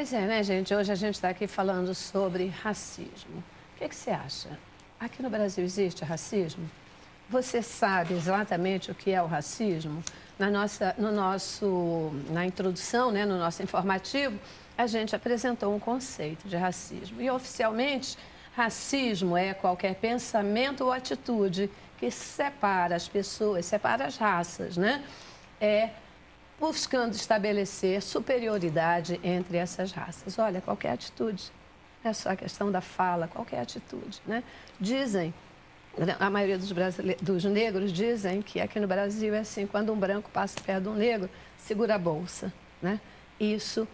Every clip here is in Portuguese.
Pois é, né, gente? Hoje a gente está aqui falando sobre racismo. O que você acha? Aqui no Brasil existe racismo? Você sabe exatamente o que é o racismo? Na introdução, né, no nosso informativo, a gente apresentou um conceito de racismo. E, oficialmente, racismo é qualquer pensamento ou atitude que separa as pessoas, separa as raças, né? Buscando estabelecer superioridade entre essas raças. Olha, qualquer atitude, não é só a questão da fala, qualquer atitude, né? Dizem, a maioria dos negros dizem que aqui no Brasil é assim, quando um branco passa perto de um negro, segura a bolsa, né? Isso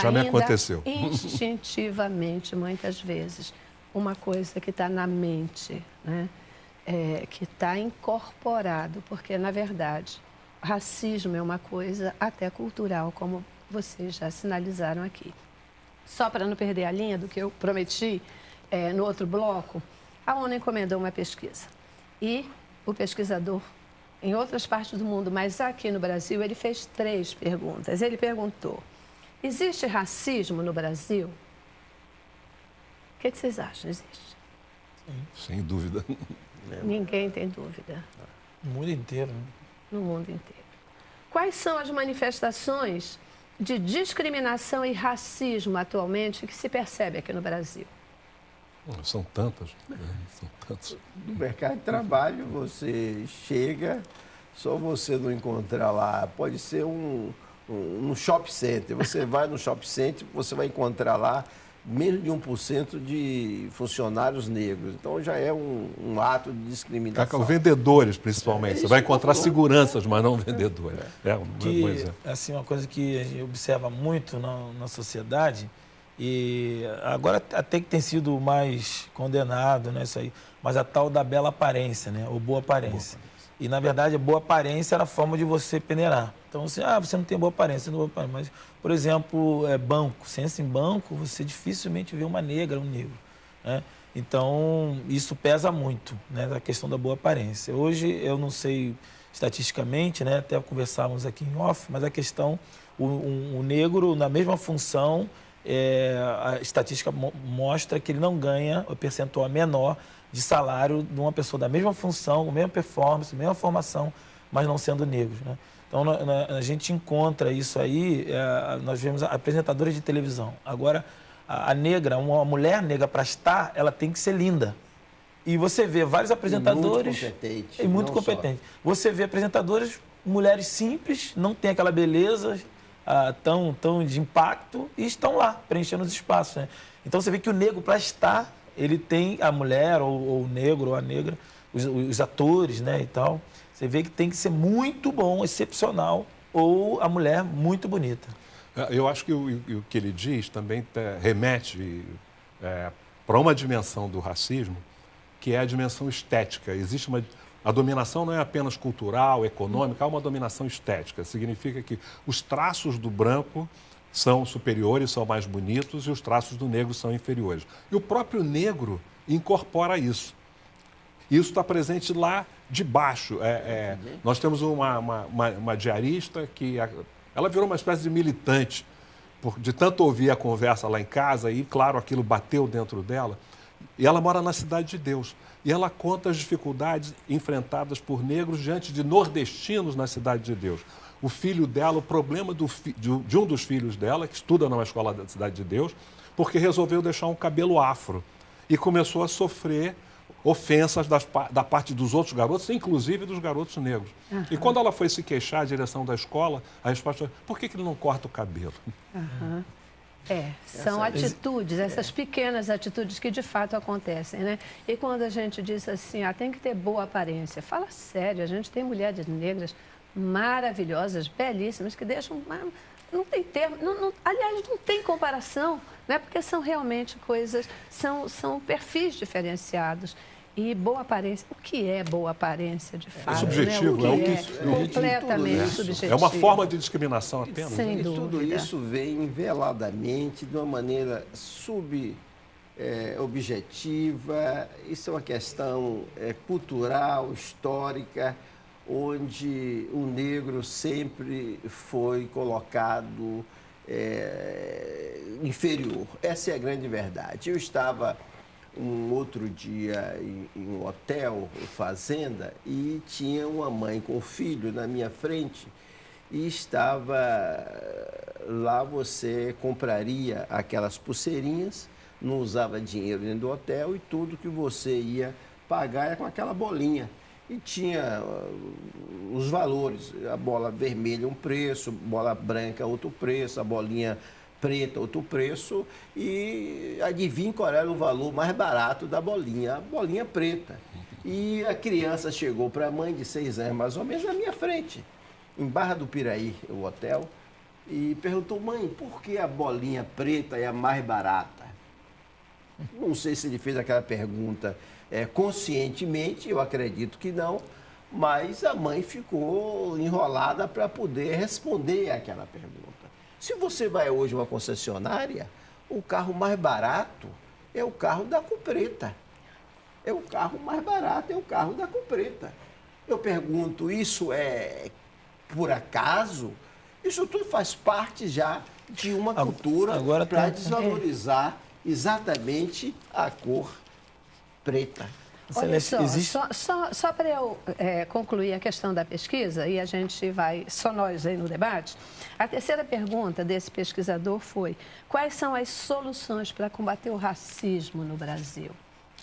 já me aconteceu. Instintivamente, muitas vezes, uma coisa que está na mente, né? Que está incorporado, porque, na verdade, racismo é uma coisa até cultural, como vocês já sinalizaram aqui. Só para não perder a linha do que eu prometi no outro bloco, a ONU encomendou uma pesquisa. E o pesquisador, em outras partes do mundo, mas aqui no Brasil, ele fez 3 perguntas. Ele perguntou: existe racismo no Brasil? O que vocês acham? Existe? Sim. Sem dúvida. Ninguém tem dúvida. No mundo inteiro. Né? No mundo inteiro. Quais são as manifestações de discriminação e racismo atualmente que se percebe aqui no Brasil? São tantas. São tantas. No mercado de trabalho, você chega, só você não encontrar lá. Pode ser um shopping center. Você vai no shopping center, você vai encontrar lá menos de 1% de funcionários negros. Então, já é um ato de discriminação. Vendedores, principalmente. Você vai encontrar seguranças, mas não vendedores. Assim, uma coisa que a gente observa muito na sociedade, e agora até que tem sido mais condenado, né, isso aí, mas a tal da bela aparência, né, ou boa aparência. E, na verdade, a boa aparência era a forma de você peneirar. Então, você não tem boa aparência, não tem boa aparência. Mas, por exemplo, banco. Você entra em banco, você dificilmente vê uma negra, um negro. Né? Então, isso pesa muito, né, a questão da boa aparência. Hoje, eu não sei estatisticamente, né, até conversávamos aqui em off, mas a questão, o negro, na mesma função, a estatística mostra que ele não ganha o percentual menor de salário de uma pessoa da mesma função, com a mesma performance, mesma formação, mas não sendo negros. Né? Então, a gente encontra isso aí, nós vemos apresentadores de televisão. Agora, a negra, uma mulher negra para estar, ela tem que ser linda. E você vê vários apresentadores... E muito competente. Você vê apresentadores, mulheres simples, não tem aquela beleza tão de impacto, e estão lá, preenchendo os espaços. Né? Então, você vê que o negro, para estar, ele tem a mulher, ou o negro, ou a negra, os atores, né, e tal. Você vê que tem que ser muito bom, excepcional, ou a mulher muito bonita. Eu acho que o que ele diz também remete para uma dimensão do racismo, que é a dimensão estética. Existe a dominação não é apenas cultural, econômica, há uma dominação estética. Significa que os traços do branco são superiores, são mais bonitos, e os traços do negro são inferiores. E o próprio negro incorpora isso. Isso está presente lá de baixo. Nós temos uma diarista que ela virou uma espécie de militante, de tanto ouvir a conversa lá em casa, e, claro, aquilo bateu dentro dela. E ela mora na Cidade de Deus. E ela conta as dificuldades enfrentadas por negros diante de nordestinos na Cidade de Deus. O filho dela, o problema de um dos filhos dela, que estuda numa escola da Cidade de Deus, porque resolveu deixar um cabelo afro. E começou a sofrer ofensas da parte dos outros garotos, inclusive dos garotos negros. Uhum. E quando ela foi se queixar à direção da escola, a resposta foi: por que ele não corta o cabelo? Uhum. São atitudes, essas pequenas atitudes que de fato acontecem, né? E quando a gente diz assim, tem que ter boa aparência, fala sério, a gente tem mulheres negras maravilhosas, belíssimas, que deixam... Não tem termo, aliás, não tem comparação, né? Porque são realmente coisas, são perfis diferenciados. E boa aparência, o que é boa aparência de fato? É subjetivo, né? Completamente subjetivo. É uma forma de discriminação apenas. Sem dúvida. E tudo isso vem veladamente, de uma maneira objetiva. Isso é uma questão cultural, histórica, onde o negro sempre foi colocado inferior. Essa é a grande verdade. Eu estava um outro dia em um hotel, fazenda, e tinha uma mãe com o filho na minha frente e estava lá, você compraria aquelas pulseirinhas, não usava dinheiro dentro do hotel e tudo que você ia pagar era com aquela bolinha. E tinha os valores, a bola vermelha um preço, bola branca outro preço, a bolinha preta outro preço, e adivinha qual era o valor mais barato da bolinha? A bolinha preta. E a criança chegou para a mãe de 6 anos, mais ou menos, na minha frente, em Barra do Piraí, o hotel, e perguntou: mãe, por que a bolinha preta é a mais barata? Não sei se ele fez aquela pergunta conscientemente, eu acredito que não, mas a mãe ficou enrolada para poder responder aquela pergunta. Se você vai hoje a uma concessionária, o carro mais barato é o carro da cor preta. É o carro mais barato, é o carro da cor preta. Eu pergunto, isso é por acaso? Isso tudo faz parte já de uma cultura para desvalorizar exatamente a cor preta. Olha só para eu concluir a questão da pesquisa, e a gente vai, só nós aí no debate, a terceira pergunta desse pesquisador foi: quais são as soluções para combater o racismo no Brasil?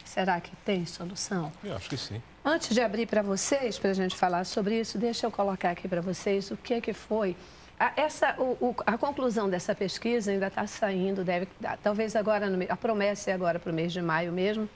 Será que tem solução? Eu acho que sim. Antes de abrir para vocês, para a gente falar sobre isso, deixa eu colocar aqui para vocês o que foi. A conclusão dessa pesquisa ainda está saindo, talvez agora, a promessa é agora para o mês de maio mesmo,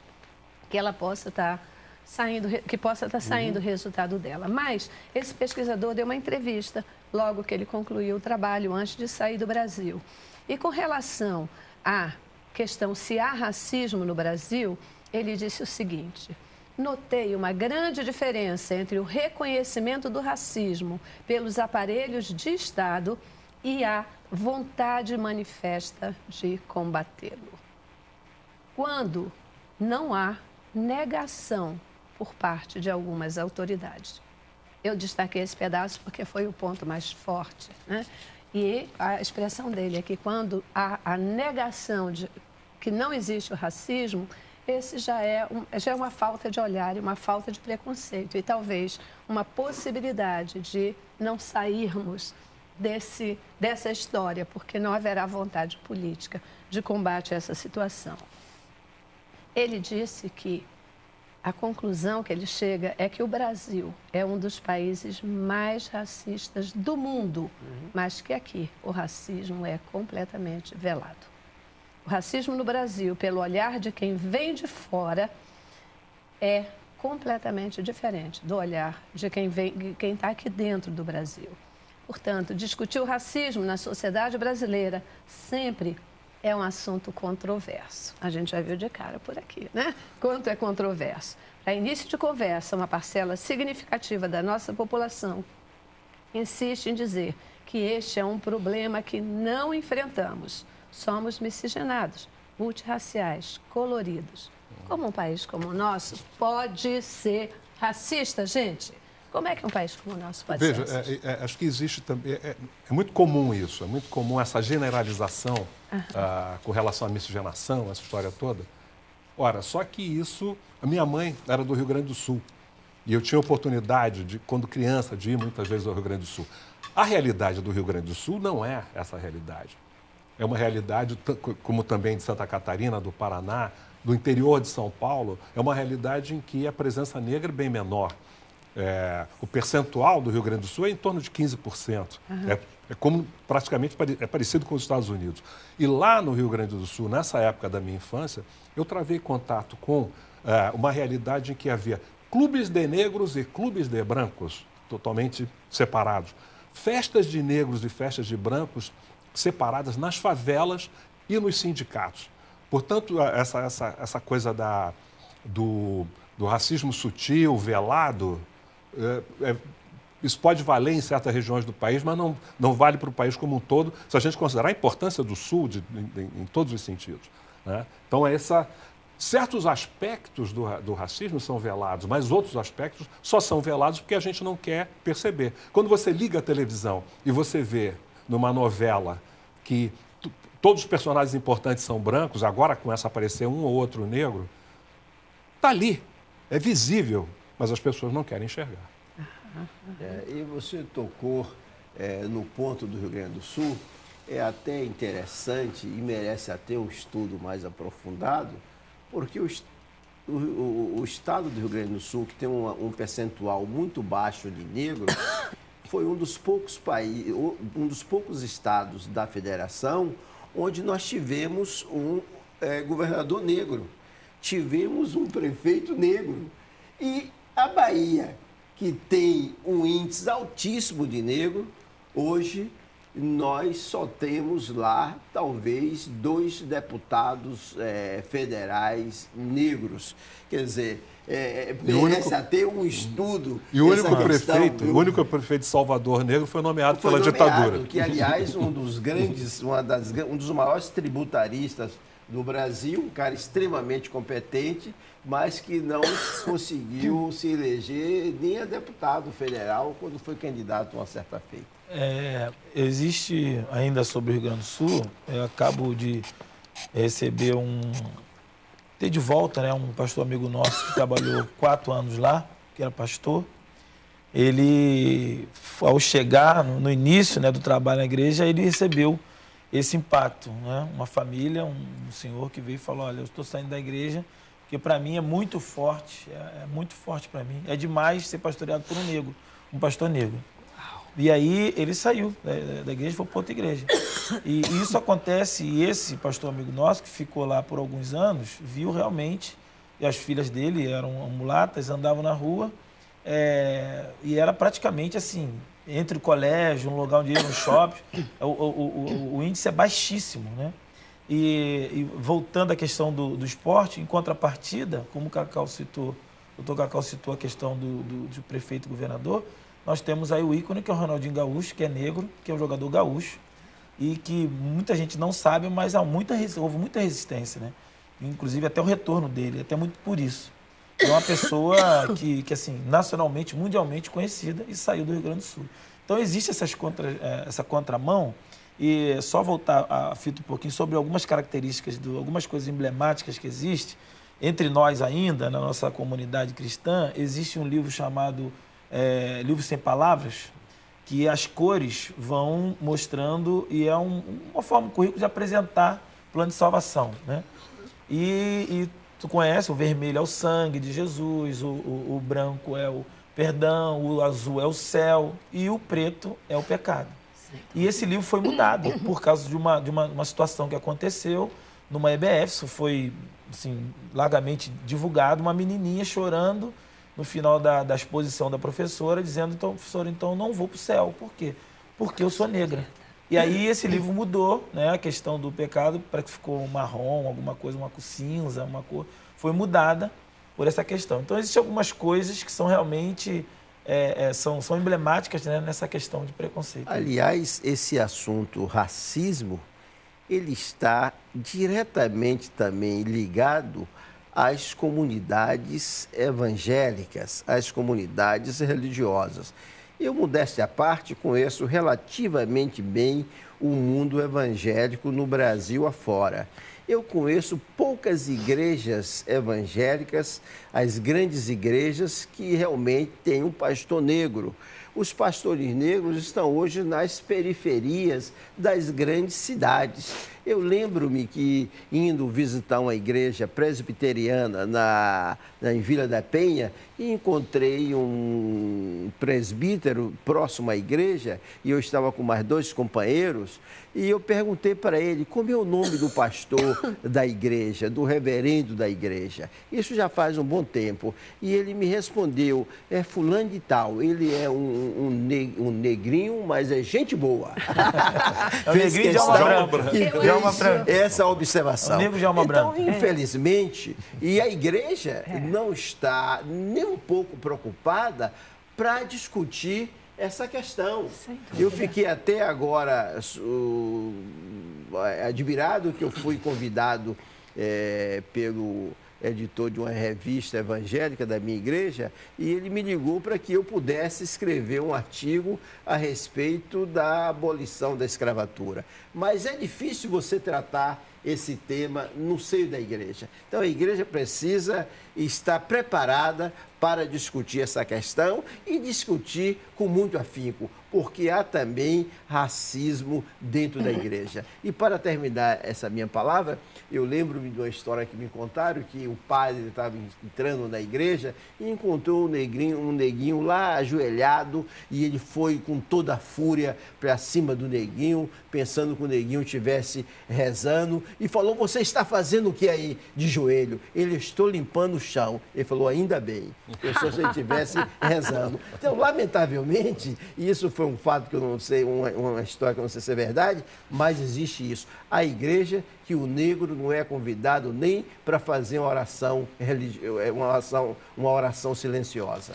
que ela possa estar saindo, o resultado dela. Mas esse pesquisador deu uma entrevista logo que ele concluiu o trabalho, antes de sair do Brasil. E com relação à questão se há racismo no Brasil, ele disse o seguinte: notei uma grande diferença entre o reconhecimento do racismo pelos aparelhos de Estado e a vontade manifesta de combatê-lo. Quando não há negação por parte de algumas autoridades. Eu destaquei esse pedaço porque foi o ponto mais forte, né? E a expressão dele é que quando há a negação de que não existe o racismo, esse já é uma falta de olhar e uma falta de preconceito e talvez uma possibilidade de não sairmos dessa história, porque não haverá vontade política de combate a essa situação. Ele disse que a conclusão que ele chega é que o Brasil é um dos países mais racistas do mundo, mas que aqui o racismo é completamente velado. O racismo no Brasil, pelo olhar de quem vem de fora, é completamente diferente do olhar de quem está aqui dentro do Brasil. Portanto, discutir o racismo na sociedade brasileira sempre é um assunto controverso. A gente já viu de cara por aqui, né? Quanto é controverso. Para início de conversa, uma parcela significativa da nossa população insiste em dizer que este é um problema que não enfrentamos. Somos miscigenados, multirraciais, coloridos. Como um país como o nosso pode ser racista, gente? Como é que um país como o nosso pode ser racista? Acho que existe também... É muito comum isso, é muito comum essa generalização com relação à miscigenação, essa história toda. Ora, só que isso... A minha mãe era do Rio Grande do Sul e eu tinha oportunidade, quando criança, de ir muitas vezes ao Rio Grande do Sul. A realidade do Rio Grande do Sul não é essa realidade. É uma realidade, como também de Santa Catarina, do Paraná, do interior de São Paulo, é uma realidade em que a presença negra é bem menor. O percentual do Rio Grande do Sul é em torno de 15%. Praticamente parecido com os Estados Unidos. E lá no Rio Grande do Sul, nessa época da minha infância, eu travei contato com uma realidade em que havia clubes de negros e clubes de brancos totalmente separados. Festas de negros e festas de brancos separadas nas favelas e nos sindicatos. Portanto, essa coisa do racismo sutil, velado, isso pode valer em certas regiões do país, mas não vale para o país como um todo, se a gente considerar a importância do Sul em todos os sentidos, né? Então, certos aspectos do racismo são velados, mas outros aspectos só são velados porque a gente não quer perceber. Quando você liga a televisão e você vê numa novela que todos os personagens importantes são brancos, agora começa a aparecer um ou outro negro, está ali, é visível, mas as pessoas não querem enxergar. E você tocou no ponto do Rio Grande do Sul, é até interessante e merece até um estudo mais aprofundado, porque o estado do Rio Grande do Sul, que tem um percentual muito baixo de negros, foi um dos poucos estados da federação onde nós tivemos um governador negro, tivemos um prefeito negro. E a Bahia, que tem um índice altíssimo de negro, hoje nós só temos lá, talvez, 2 deputados federais negros. Quer dizer, merece até um estudo. E o único prefeito de Salvador negro foi nomeado pela ditadura. Que, aliás, um dos maiores tributaristas do Brasil, um cara extremamente competente, mas que não conseguiu se eleger nem a deputado federal quando foi candidato uma certa feita. Existe ainda sobre o Rio Grande do Sul, eu acabo de receber ter de volta, né, um pastor amigo nosso que trabalhou 4 anos lá, que era pastor. Ele, ao chegar no início, né, do trabalho na igreja, ele recebeu esse impacto, né? Uma família, um senhor que veio e falou: olha, eu estou saindo da igreja porque para mim é muito forte, é muito forte para mim. É demais ser pastoreado por um pastor negro. E aí ele saiu da igreja e foi para outra igreja. E isso acontece, e esse pastor amigo nosso, que ficou lá por alguns anos, viu realmente, e as filhas dele eram mulatas, andavam na rua, e era praticamente assim, entre o colégio, um lugar onde ia no shopping, o índice é baixíssimo, né? E voltando à questão do esporte, em contrapartida, como o Cacau citou, o Dr. Cacau citou a questão do prefeito e governador, nós temos aí o ícone, que é o Ronaldinho Gaúcho, que é negro, que é um jogador gaúcho, e que muita gente não sabe, mas houve muita resistência, né? Inclusive até o retorno dele, até muito por isso. É uma pessoa que assim, nacionalmente, mundialmente conhecida e saiu do Rio Grande do Sul. Então existe essa contramão, e só voltar a fita um pouquinho sobre algumas características, algumas coisas emblemáticas que existem. Entre nós ainda, na nossa comunidade cristã, existe um livro chamado Livro Sem Palavras, que as cores vão mostrando, e é uma forma, um currículo de apresentar o plano de salvação, né? E tu conhece, o vermelho é o sangue de Jesus, o branco é o perdão, o azul é o céu e o preto é o pecado. E esse livro foi mudado por causa de uma situação que aconteceu numa EBF, isso foi assim, largamente divulgado, uma menininha chorando no final da exposição da professora, dizendo: então, professora, então não vou para o céu. Por quê? Porque eu sou negra. E aí esse livro mudou, né, a questão do pecado, para que ficou marrom, alguma coisa, uma cor cinza, uma cor, foi mudada por essa questão. Então existem algumas coisas que são realmente são emblemáticas, né, nessa questão de preconceito. Aliás, esse assunto racismo, ele está diretamente também ligado às comunidades evangélicas, às comunidades religiosas. Eu, modéstia à parte, conheço relativamente bem o mundo evangélico no Brasil afora. Eu conheço poucas igrejas evangélicas, as grandes igrejas que realmente têm um pastor negro. Os pastores negros estão hoje nas periferias das grandes cidades. Eu lembro-me que, indo visitar uma igreja presbiteriana em Vila da Penha, encontrei um presbítero próximo à igreja, e eu estava com mais 2 companheiros, e eu perguntei para ele como é o nome do pastor da igreja, do reverendo da igreja. Isso já faz um bom tempo. E ele me respondeu: é fulano de tal, ele é um negrinho, mas é gente boa. É o negrinho de alma branca. Essa observação. O negro de alma branca. Então, infelizmente, e a igreja não está nem um pouco preocupada para discutir essa questão. Eu fiquei até agora admirado que eu fui convidado pelo editor de uma revista evangélica da minha igreja, e ele me ligou para que eu pudesse escrever um artigo a respeito da abolição da escravatura. Mas é difícil você tratar esse tema no seio da igreja. Então, a igreja precisa estar preparada para discutir essa questão e discutir com muito afinco, porque há também racismo dentro da igreja. E para terminar essa minha palavra, eu lembro-me de uma história que me contaram, que o padre estava entrando na igreja e encontrou um neguinho lá ajoelhado, e ele foi com toda a fúria para cima do neguinho, pensando que o neguinho estivesse rezando, e falou: você está fazendo o que aí de joelho? Ele: estou limpando o chão. Ele falou: ainda bem, pensou se ele estivesse rezando. Então, lamentavelmente, isso foi um fato que eu não sei, uma história que eu não sei se é verdade, mas existe isso. A igreja, que o negro não é convidado nem para fazer uma oração religiosa, uma oração silenciosa.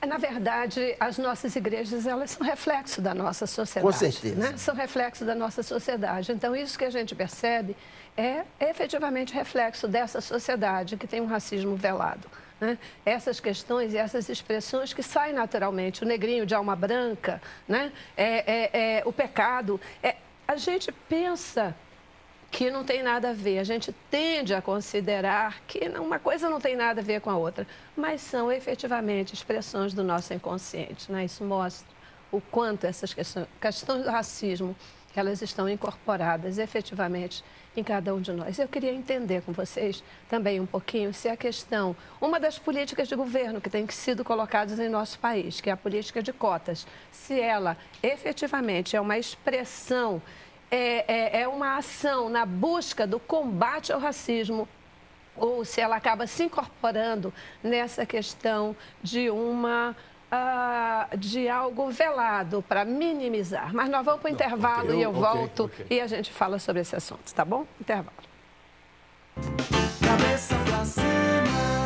Na verdade, as nossas igrejas, elas são reflexo da nossa sociedade. Com certeza. Né? São reflexo da nossa sociedade. Então, isso que a gente percebe é efetivamente reflexo dessa sociedade que tem um racismo velado. Né? Essas questões e essas expressões que saem naturalmente, o negrinho de alma branca, né? O pecado. A gente pensa que não tem nada a ver, a gente tende a considerar que uma coisa não tem nada a ver com a outra, mas são efetivamente expressões do nosso inconsciente. Né? Isso mostra o quanto essas questões do racismo, elas estão incorporadas efetivamente em cada um de nós. Eu queria entender com vocês também um pouquinho se a questão, uma das políticas de governo que tem sido colocadas em nosso país, que é a política de cotas, se ela efetivamente é uma expressão, é uma ação na busca do combate ao racismo, ou se ela acaba se incorporando nessa questão de de algo velado para minimizar. Mas nós vamos para o intervalo e eu volto e a gente fala sobre esse assunto, tá bom? Intervalo. Cabeça pra cima.